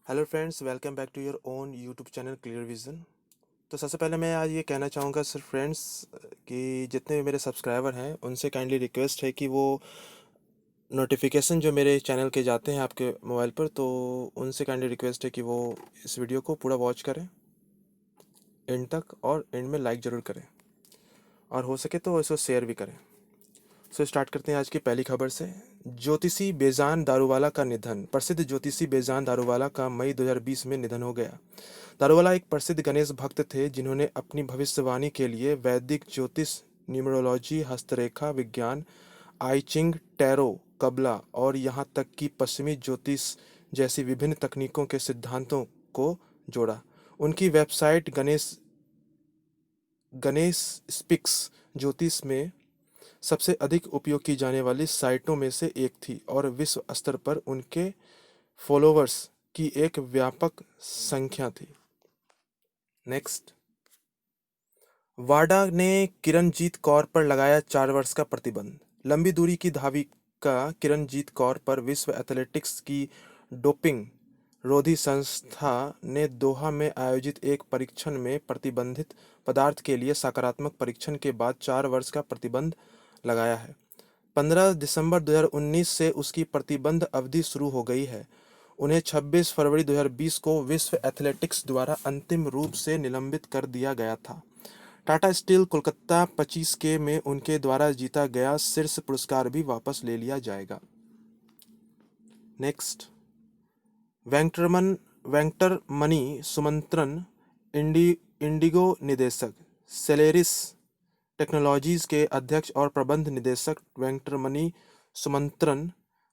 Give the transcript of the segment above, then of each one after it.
Hello friends, welcome back to your own YouTube channel clear vision. तो सबसे पहले मैं आज ये कहना चाहूँगा सिर्फ फ्रेंड्स कि जितने भी मेरे सब्सक्राइबर हैं उनसे काइंडली रिक्वेस्ट है कि वो नोटिफिकेशन जो मेरे चैनल के जाते हैं आपके मोबाइल पर, तो उनसे काइंडली रिक्वेस्ट है कि वो इस वीडियो को पूरा वॉच करें एंड तक, और एंड में लाइक ज़रूर करें, और हो सके तो इसको शेयर भी करें। सो स्टार्ट करते हैं आज की पहली खबर से। ज्योतिषी बेजान दारूवाला का निधन। प्रसिद्ध ज्योतिषी बेजान दारूवाला का मई 2020 में निधन हो गया। दारूवाला एक प्रसिद्ध गणेश भक्त थे जिन्होंने अपनी भविष्यवाणी के लिए वैदिक ज्योतिष, न्यूमरोलॉजी, हस्तरेखा विज्ञान, आई चिंग, टैरो, कबला और यहाँ तक कि पश्चिमी ज्योतिष जैसी विभिन्न तकनीकों के सिद्धांतों को जोड़ा। उनकी वेबसाइट गणेश गणेश स्पिक्स ज्योतिष में सबसे अधिक उपयोग की जाने वाली साइटों में से एक थी और विश्व स्तर पर उनके फॉलोवर्स की एक व्यापक संख्या थी। नेक्स्ट। वाडा ने किरणजीत कौर पर लगाया 4 वर्ष का प्रतिबंध। लंबी दूरी की धाविका किरणजीत कौर पर विश्व एथलेटिक्स की डोपिंग रोधी संस्था ने दोहा में आयोजित एक परीक्षण में प्रतिबंधित पदार्थ के लिए सकारात्मक परीक्षण के बाद 4 वर्ष का प्रतिबंध लगाया है। 15 दिसंबर 2019 से उसकी प्रतिबंध अवधि शुरू हो गई है। उन्हें 26 फरवरी 2020 को विश्व एथलेटिक्स द्वारा अंतिम रूप से निलंबित कर दिया गया था। टाटा स्टील कोलकाता 25K में उनके द्वारा जीता गया शीर्ष पुरस्कार भी वापस ले लिया जाएगा। नेक्स्ट। वेंकटरमणि सुमंत्रन, इंडिगो निदेशक। सेलेरिस टेक्नोलॉजीज के अध्यक्ष और प्रबंध निदेशक वेंकटरमणि सुमंत्रन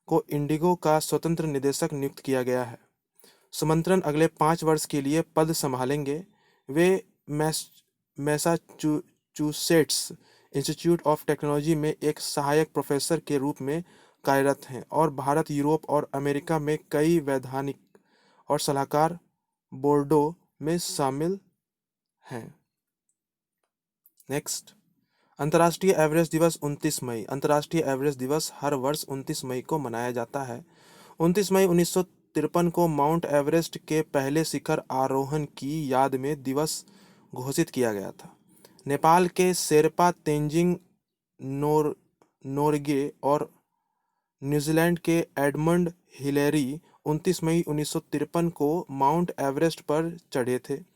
को इंडिगो का स्वतंत्र निदेशक नियुक्त किया गया है। सुमंत्रन अगले 5 वर्ष के लिए पद संभालेंगे। वे मैसाचुसेट्स इंस्टीट्यूट ऑफ टेक्नोलॉजी में एक सहायक प्रोफेसर के रूप में कार्यरत हैं और भारत, यूरोप और अमेरिका में कई वैधानिक और सलाहकार बोर्डों में शामिल हैं। नेक्स्ट। अंतर्राष्ट्रीय एवरेस्ट दिवस 29 मई। अंतर्राष्ट्रीय एवरेस्ट दिवस हर वर्ष 29 मई को मनाया जाता है। 29 मई 1953 को माउंट एवरेस्ट के पहले शिखर आरोहण की याद में दिवस घोषित किया गया था। नेपाल के शेरपा तेंजिंग नोरगे और न्यूजीलैंड के एडमंड हिलेरी 29 मई 1953 को माउंट एवरेस्ट पर चढ़े थे।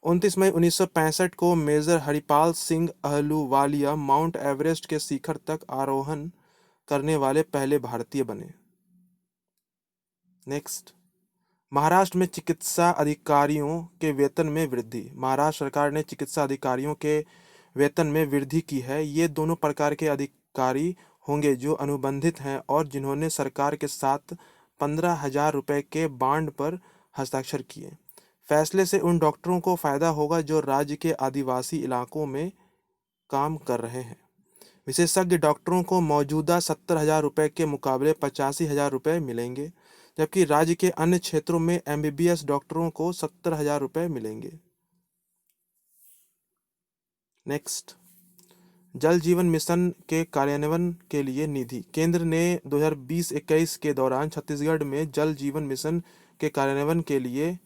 29 मई 1965 को major Haripal Singh Ahluwalia Mount Everest के शिखर तक आरोहण करने वाले पहले भारतीय बने। नेक्स्ट। महाराष्ट्र में चिकित्सा अधिकारियों के वेतन में वृद्धि। महाराष्ट्र सरकार ने चिकित्सा अधिकारियों के वेतन में वृद्धि की है। ये दोनों प्रकार के अधिकारी होंगे जो अनुबंधित हैं और जिन्होंने सरकार के साथ 15,000 रुपये के बॉन्ड पर हस्ताक्षर किए। फैसले से उन डॉक्टरों को फायदा होगा जो राज्य के आदिवासी इलाकों में काम कर रहे हैं। विशेषज्ञ डॉक्टरों को मौजूदा 70,000 रुपये के मुकाबले 85,000 रुपये मिलेंगे, जबकि राज्य के अन्य क्षेत्रों में एमबीबीएस डॉक्टरों को 70,000 रुपये मिलेंगे। नेक्स्ट। जल जीवन मिशन के कार्यान्वयन के लिए निधि। केंद्र ने 2020-21 के दौरान छत्तीसगढ़ में जल जीवन मिशन के कार्यान्वयन के लिए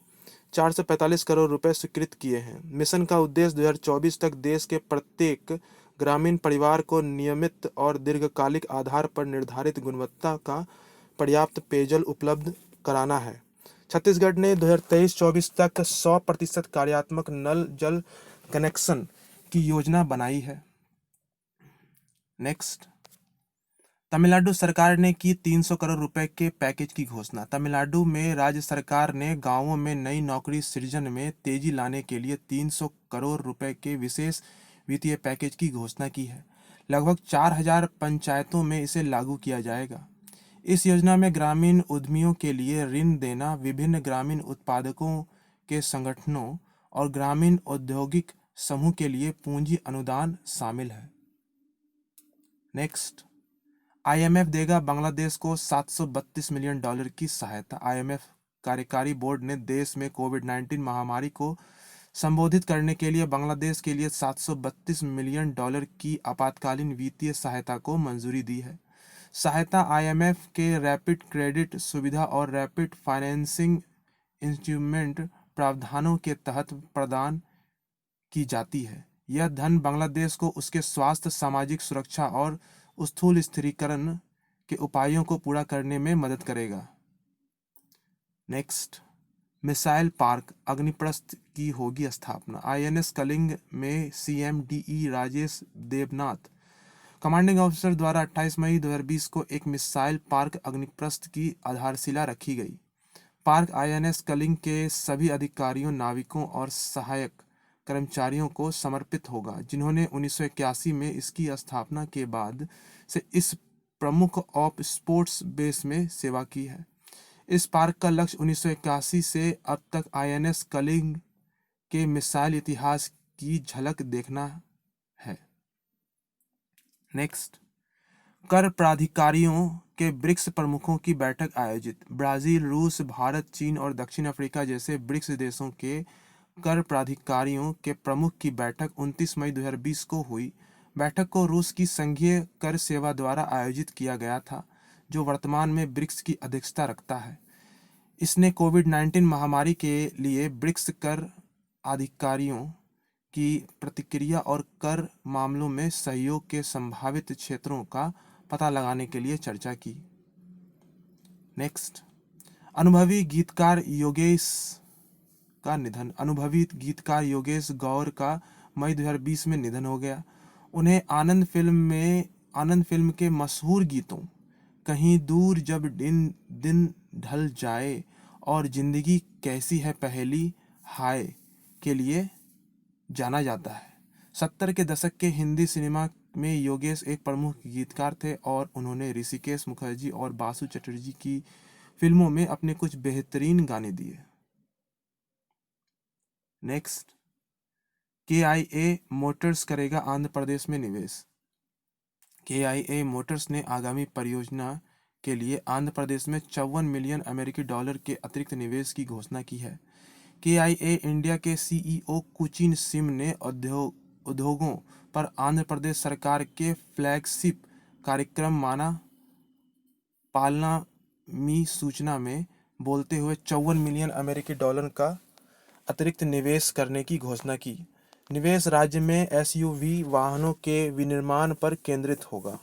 445 करोड़ रुपए स्वीकृत किए हैं। मिशन का उद्देश्य 2024 तक देश के प्रत्येक ग्रामीण परिवार को नियमित और दीर्घकालिक आधार पर निर्धारित गुणवत्ता का पर्याप्त पेयजल उपलब्ध कराना है। छत्तीसगढ़ ने 2023-24 तक 100% कार्यात्मक नल जल कनेक्शन की योजना बनाई है। नेक्स्ट। तमिलनाडु सरकार ने की 300 करोड़ रुपए के पैकेज की घोषणा। तमिलनाडु में राज्य सरकार ने गांवों में नई नौकरी सृजन में तेजी लाने के लिए 300 करोड़ रुपए के विशेष वित्तीय पैकेज की घोषणा की है। लगभग 4,000 पंचायतों में इसे लागू किया जाएगा। इस योजना में ग्रामीण उद्यमियों के लिए ऋण देना, विभिन्न ग्रामीण उत्पादकों के संगठनों और ग्रामीण औद्योगिक समूह के लिए पूंजी अनुदान शामिल है। नेक्स्ट। आईएमएफ देगा बांग्लादेश को $732 मिलियन की सहायता। आईएमएफ कार्यकारी बोर्ड ने देश में कोविड-19 महामारी को संबोधित करने के लिए बांग्लादेश के लिए $732 मिलियन की आपातकालीन वित्तीय सहायता को मंजूरी दी है। सहायता आईएमएफ के रैपिड क्रेडिट सुविधा और रैपिड फाइनेंसिंग इंस्ट्रूमेंट प्रावधानों के तहत प्रदान की जाती है। यह धन बांग्लादेश को उसके स्वास्थ्य, सामाजिक सुरक्षा और स्थूल स्थिरीकरण के उपायों को पूरा करने में मदद करेगा। नेक्स्ट, मिसाइल पार्क अग्निप्रस्थ की होगी स्थापना। आईएनएस कलिंग में सीएमडीई राजेश देवनाथ कमांडिंग ऑफिसर द्वारा 28 मई 2020 को एक मिसाइल पार्क अग्निप्रस्थ की आधारशिला रखी गई। पार्क आईएनएस कलिंग के सभी अधिकारियों, नाविकों और सहायक कर्मचारियों को समर्पित होगा, जिन्होंने 1981 में इसकी स्थापना के बाद से इस प्रमुख ऑफ स्पोर्ट्स बेस में सेवा की है। इस पार्क का लक्ष्य 1981 से अब तक आईएनएस कलिंग के मिसाइल इतिहास की झलक देखना है। नेक्स्ट, कर प्राधिकारियों के ब्रिक्स प्रमुखों की बैठक आयोजित। ब्राजील, रूस, भारत, चीन और दक्षिण अफ्रीका जैसे ब्रिक्स देशों के कर प्राधिकारियों के प्रमुख की बैठक 29 मई 2020 को हुई। बैठक को रूस की संघीय कर सेवा द्वारा आयोजित किया गया था, जो वर्तमान में ब्रिक्स की अध्यक्षता रखता है। इसने कोविड-19 महामारी के लिए ब्रिक्स कर अधिकारियों की प्रतिक्रिया और कर मामलों में सहयोग के संभावित क्षेत्रों का पता लगाने के लिए चर्चा की। नेक्स्ट, अनुभवी गीतकार योगेश का निधन। अनुभवी गीतकार योगेश गौर का मई 2020 में निधन हो गया। उन्हें आनंद फिल्म के मशहूर गीतों कहीं दूर जब दिन ढल जाए और जिंदगी कैसी है पहेली हाय के लिए जाना जाता है। 70 के दशक के हिंदी सिनेमा में योगेश एक प्रमुख गीतकार थे और उन्होंने ऋषिकेश मुखर्जी और बासु चटर्जी की फिल्मों में अपने कुछ बेहतरीन गाने दिए। नेक्स्ट, केआईए मोटर्स करेगा आंध्र प्रदेश में निवेश। केआईए मोटर्स ने आगामी परियोजना के लिए आंध्र प्रदेश में 54 मिलियन अमेरिकी डॉलर के अतिरिक्त निवेश की घोषणा की है। केआईए इंडिया के सीईओ कुचिन सिम ने उद्योगों पर आंध्र प्रदेश सरकार के फ्लैगशिप कार्यक्रम माना पालना मी सूचना में बोलते हुए 54 मिलियन अमेरिकी डॉलर का अतिरिक्त निवेश करने की घोषणा की। निवेश राज्य में एसयूवी वाहनों के विनिर्माण पर केंद्रित होगा।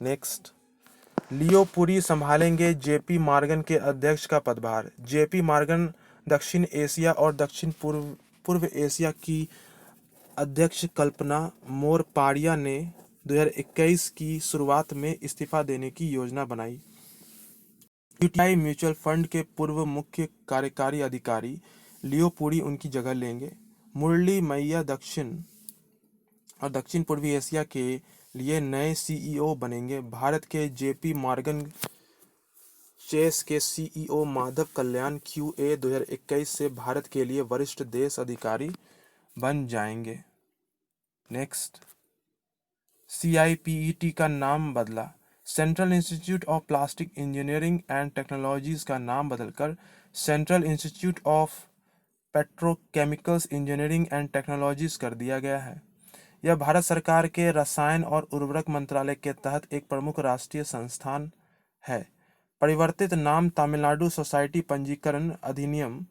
नेक्स्ट, लियो पुरी संभालेंगे जेपी मॉर्गन के अध्यक्ष का पदभार। जेपी मॉर्गन दक्षिण एशिया और दक्षिण पूर्व एशिया की अध्यक्ष कल्पना मोरपाड़िया ने 2021 की शुरुआत में इस्तीफा देने की योजना बनाई। यूटीआई म्यूचुअल फंड के पूर्व मुख्य कार्यकारी अधिकारी लियो पुरी उनकी जगह लेंगे। मुरली मैया दक्षिण और दक्षिण पूर्वी एशिया के लिए नए सीईओ बनेंगे। भारत के जेपी मॉर्गन चेस के सीईओ माधव कल्याण क्यूए 2021 से भारत के लिए वरिष्ठ देश अधिकारी बन जाएंगे। नेक्स्ट, सीआईपीईटी का नाम बदला। Central institute of plastic engineering and technologies का नाम बदलकर central institute of petrochemicals engineering and technologies कर दिया गया है। यह भारत सरकार के रसायन और उर्वरक मंत्रालय के तहत एक प्रमुख राष्ट्रीय संस्थान है। परिवर्तित नाम तमिलनाडु सोसाइटी पंजीकरण अधिनियम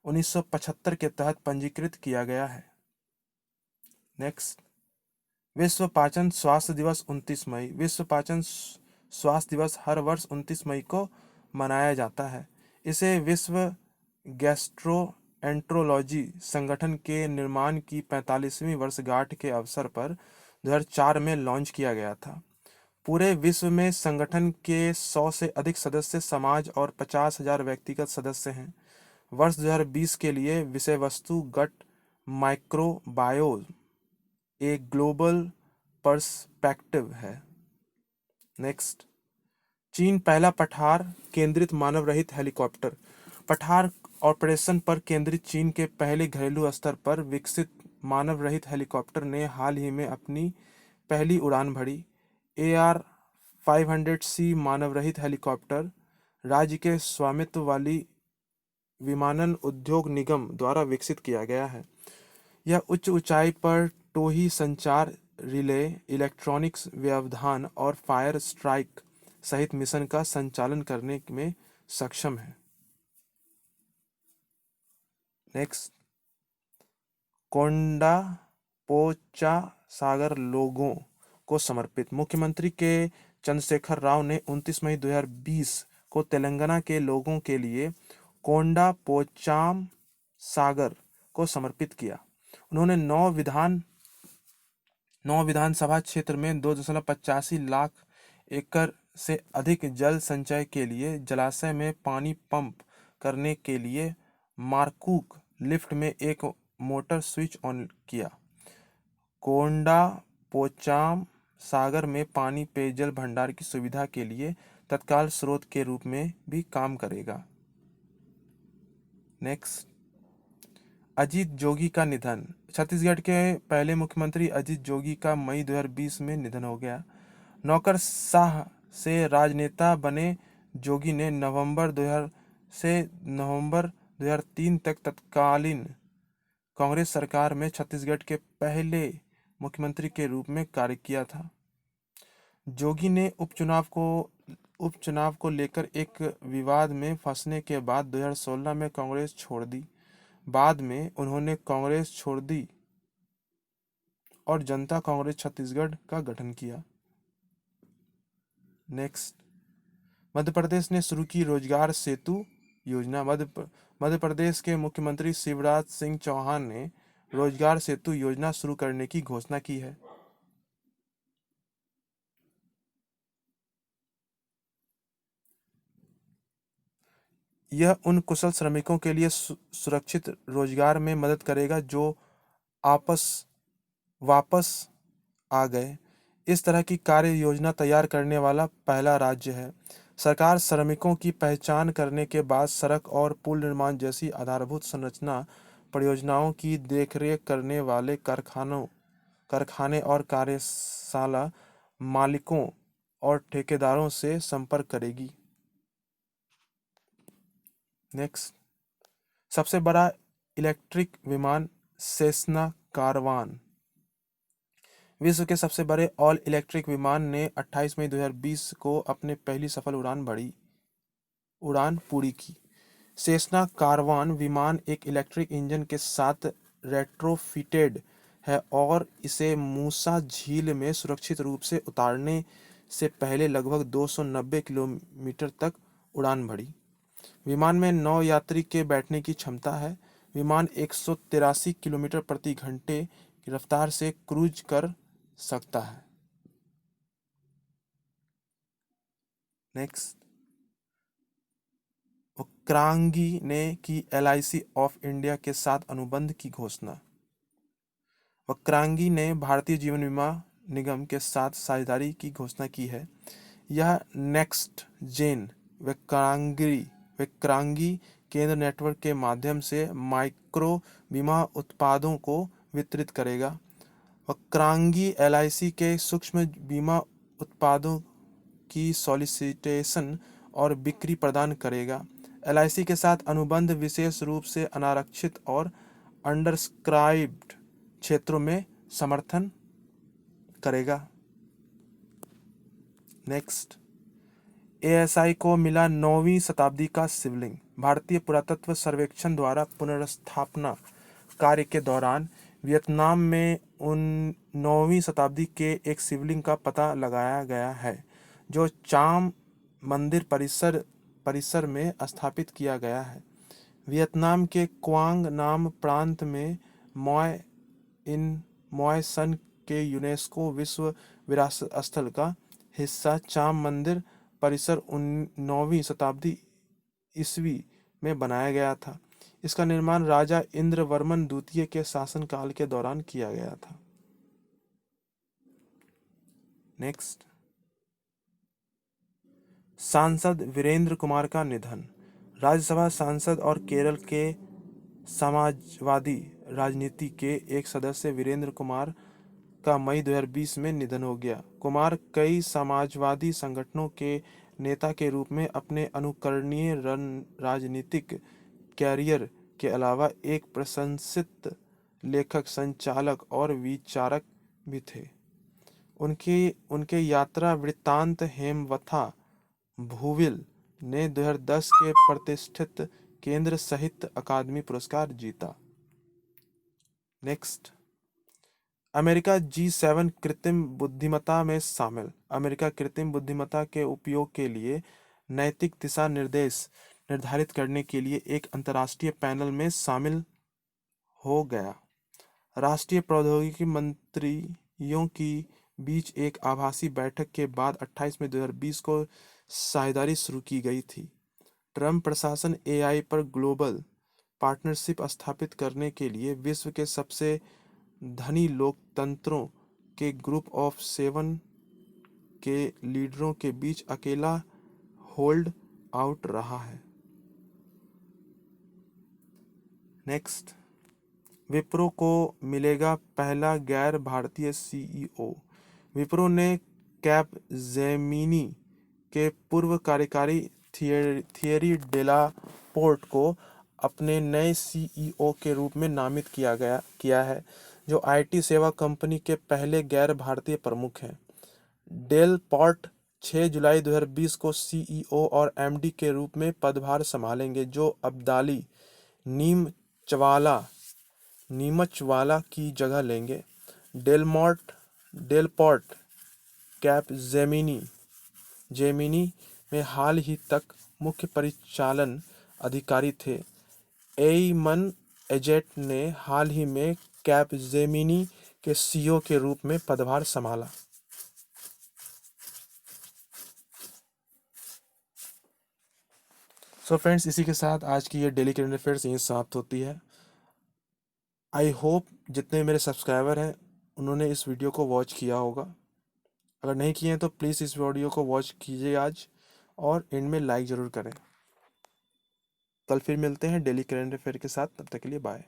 1975 के तहत पंजीकृत किया गया है। नेक्स्ट, विश्व पाचन स्वास्थ्य दिवस 29 मई। विश्व पाचन स्वास्थ्य दिवस हर वर्ष 29 मई को मनाया जाता है। इसे विश्व गैस्ट्रोएंट्रोलॉजी संगठन के निर्माण की 45वीं वर्षगांठ के अवसर पर 2004 में लॉन्च किया गया था। पूरे विश्व में संगठन के 100 से अधिक सदस्य समाज और 50,000 व्यक्तिगत सदस्य हैं। वर्ष 2020 के लिए विषय वस्तु गट माइक्रोबायोम एक ग्लोबल पर्सपेक्टिव है। नेक्स्ट, चीन पहला पठार केंद्रित मानव रहित हेलीकॉप्टर। पठार ऑपरेशन पर केंद्रित चीन के पहले घरेलू स्तर पर विकसित मानव रहित हेलीकॉप्टर ने हाल ही में अपनी पहली उड़ान भरी। AR-500C मानव रहित हेलीकॉप्टर राज्य के स्वामित्व वाली विमानन उद्योग निगम द्वारा विकसित किया गया है। यह उच्च ऊंचाई पर टोही संचार, रिले, इलेक्ट्रॉनिक्स व्यवधान और फायर स्ट्राइक सहित मिशन का संचालन करने में सक्षम है। नेक्स्ट, कोंडा पोचा सागर लोगों को समर्पित। मुख्यमंत्री के चंद्रशेखर राव ने 29 मई 2020 को तेलंगाना के लोगों के लिए कोंडा पोचाम सागर को समर्पित किया। उन्होंने 9 विधानसभा क्षेत्र में 2.85 लाख एकड़ से अधिक जल संचय के लिए जलाशय में पानी पंप करने के लिए मारकूक लिफ्ट में एक मोटर स्विच ऑन किया। कोंडा पोचाम सागर में पानी पेयजल भंडार की सुविधा के लिए तत्काल स्रोत के रूप में भी काम करेगा। नेक्स्ट, अजीत जोगी का निधन। छत्तीसगढ़ के पहले मुख्यमंत्री अजीत जोगी का मई 2020 में निधन हो गया। नौकरशाह से राजनेता बने जोगी ने नवंबर 2000 से नवंबर 2003 तक तत्कालीन कांग्रेस सरकार में छत्तीसगढ़ के पहले मुख्यमंत्री के रूप में कार्य किया था। जोगी ने उपचुनाव को लेकर एक विवाद में फंसने के बाद 2016 में कांग्रेस छोड़ दी। बाद में उन्होंने कांग्रेस छोड़ दी और जनता कांग्रेस छत्तीसगढ़ का गठन किया। नेक्स्ट, मध्य प्रदेश ने शुरू की रोजगार सेतु योजना। मध्य प्रदेश के मुख्यमंत्री शिवराज सिंह चौहान ने रोजगार सेतु योजना शुरू करने की घोषणा की है। यह उन कुशल श्रमिकों के लिए सुरक्षित रोजगार में मदद करेगा जो वापस आ गए। इस तरह की कार्य योजना तैयार करने वाला पहला राज्य है। सरकार श्रमिकों की पहचान करने के बाद सड़क और पुल निर्माण जैसी आधारभूत संरचना परियोजनाओं की देखरेख करने वाले कारखाने और कार्यशाला मालिकों और ठेकेदारों से संपर्क करेगी। नेक्स्ट, सबसे बड़ा इलेक्ट्रिक विमान सेस्ना कारवान। विश्व के सबसे बड़े ऑल इलेक्ट्रिक विमान ने 28 मई 2020 को अपने पहली सफल उड़ान पूरी की। सेस्ना कारवान विमान एक इलेक्ट्रिक इंजन के साथ रेट्रोफिटेड है और इसे मूसा झील में सुरक्षित रूप से उतारने से पहले लगभग 290 किलोमीटर तक उड़ान भरी। विमान में 9 यात्री के बैठने की क्षमता है। विमान 183 किलोमीटर प्रति घंटे की रफ्तार से क्रूज कर सकता है। नेक्स्ट, वक्रांगी ने की LIC ऑफ इंडिया के साथ अनुबंध की घोषणा। वक्रांगी ने भारतीय जीवन बीमा निगम के साथ साझेदारी की घोषणा की है। यह नेक्स्ट जेन वक्रांगी केंद्र नेटवर्क के माध्यम से माइक्रो बीमा उत्पादों को वितरित करेगा। वक्रांगी LIC के सूक्ष्म बीमा उत्पादों की सॉलिसिटेशन और बिक्री प्रदान करेगा। LIC के साथ अनुबंध विशेष रूप से अनारक्षित और अंडरस्क्राइब्ड क्षेत्रों में समर्थन करेगा। नेक्स्ट, ASI को मिला 9वीं शताब्दी का शिवलिंग। भारतीय पुरातत्व सर्वेक्षण द्वारा पुनर्स्थापना कार्य के दौरान वियतनाम में 9वीं शताब्दी के एक शिवलिंग का पता लगाया गया है जो चाम मंदिर परिसर में स्थापित किया गया है। वियतनाम के क्वांग नाम प्रांत में मोय सन के यूनेस्को विश्व विरासत स्थल का हिस्सा चाम मंदिर परिसर 9वीं शताब्दी ईस्वी में बनाया गया था। इसका निर्माण राजा इंद्रवर्मन द्वितीय के शासनकाल के दौरान किया गया था। नेक्स्ट, सांसद वीरेंद्र कुमार का निधन। राज्यसभा सांसद और केरल के समाजवादी राजनीति के एक सदस्य वीरेंद्र कुमार का मई 2020 में निधन हो गया। कुमार कई समाजवादी संगठनों के नेता के रूप में अपने अनुकरणीय राजनीतिक कैरियर के अलावा एक प्रशंसित लेखक, संचालक और विचारक भी थे। उनके यात्रा वृत्तांत हेमवथा भूविल ने 2010 के प्रतिष्ठित केंद्र साहित्य अकादमी पुरस्कार जीता। नेक्स्ट, अमेरिका G7 कृत्रिम बुद्धिमत्ता में शामिल। अमेरिका कृत्रिम बुद्धिमत्ता के उपयोग के लिए नैतिक दिशा निर्देश निर्धारित करने के लिए एक अंतर्राष्ट्रीय पैनल में शामिल हो गया। राष्ट्रीय प्रौद्योगिकी मंत्रियों की बीच एक आभासी बैठक के बाद 28 मई 2020 को साझेदारी शुरू की गई थी। ट्रंप प्रशासन एआई पर ग्लोबल पार्टनरशिप स्थापित करने के लिए विश्व के सबसे धनी लोकतंत्रों के ग्रुप ऑफ 7 के लीडरों के बीच अकेला होल्ड आउट रहा है। नेक्स्ट, विप्रो को मिलेगा पहला गैर भारतीय सीईओ। विप्रो ने कैपजेमिनी के पूर्व कार्यकारी थियरी डेलापोर्ट को अपने नए सीईओ के रूप में नामित किया है, जो आईटी सेवा कंपनी के पहले गैर भारतीय प्रमुख हैं। डेलपोर्ट 6 जुलाई 2020 को सीईओ और एमडी के रूप में पदभार संभालेंगे, जो अब्दाली नीमचवाला की जगह लेंगे। डेलपोर्ट कैपजेमिनी में हाल ही तक मुख्य परिचालन अधिकारी थे। एयमन एजेट ने हाल ही में कैपजेमिनी के सीईओ के रूप में पदभार संभाला। सो फ्रेंड्स, इसी के साथ आज की ये डेली करंट अफेयर्स यहीं समाप्त होती है। आई होप जितने मेरे सब्सक्राइबर हैं उन्होंने इस वीडियो को वॉच किया होगा। अगर नहीं किए हैं तो प्लीज़ इस वीडियो को वॉच कीजिए आज, और एंड में लाइक ज़रूर करें। कल फिर मिलते हैं डेली करंट अफेयर के साथ, तब तक के लिए बाय।